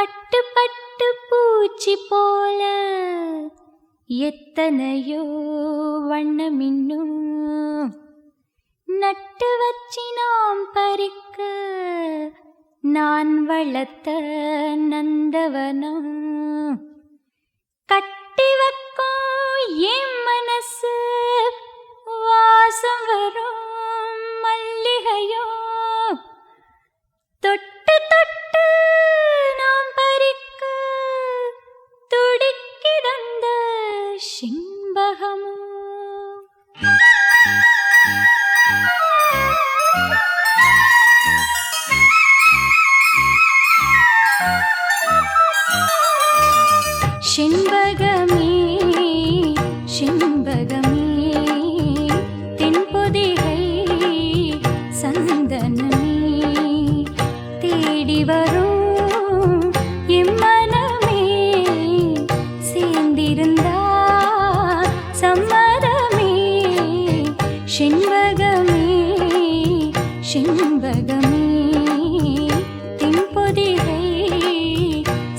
பட்டு பட்டு பூச்சி போல எத்தனையோ வண்ணமின்னும் நட்டு வச்சி நாம் பறிக்க நான் வளர்த்த நந்தவனம் கட்டி வைக்கும் என் மனசு வாசம் வரும் மல்லிகையோ தொட்டு தொட்டு நாம் பறிக்க துடிக்கிடந்த செண்பகமோ செண்பகமே செண்பகமே தென்பொதிகை சந்தனமே தேடி வரும் எம்மனமே சேர்ந்திருந்தா சம்மதமே செண்பகமே செண்பகமே தென்பொதிகை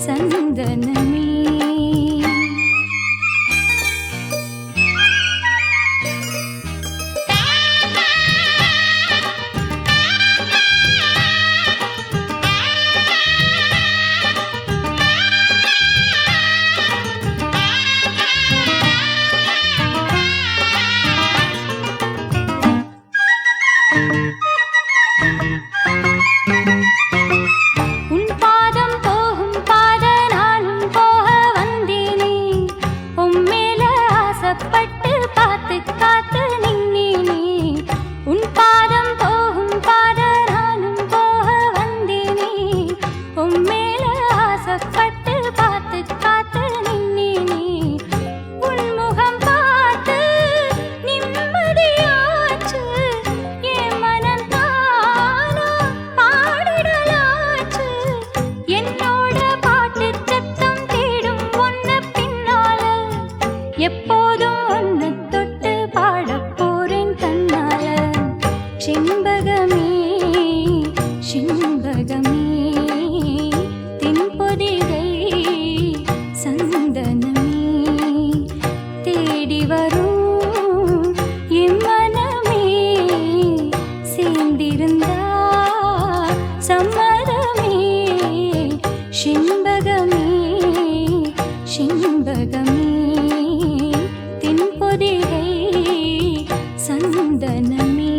சந்தனமே எப்போதும் ஒன்னு தொட்டு பாடப் போறேன் கண்ணால செண்பகமே செண்பகமே தென்பொதிகை சந்தனமே தேடி வரும் எம்மனமே சேர்ந்திருந்தா சம்மதமே செண்பகமே செண்பகமே தென்பொதிகை சந்தனமே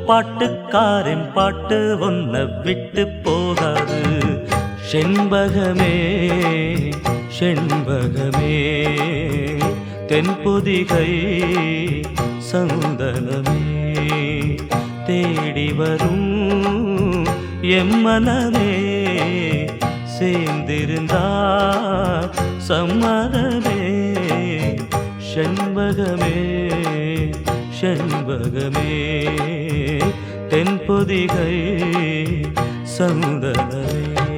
பாட்டுக்காரன் பாட்டு ஒன்ன விட்டு போகாது செண்பகமே செண்பகமே தென்பொதிகை சந்தனமே தேடி வரும் எம்மனமே சேர்ந்திருந்தா சம்மதமே செண்பகமே செண்பகமே தென்பொதிகை சந்தனமே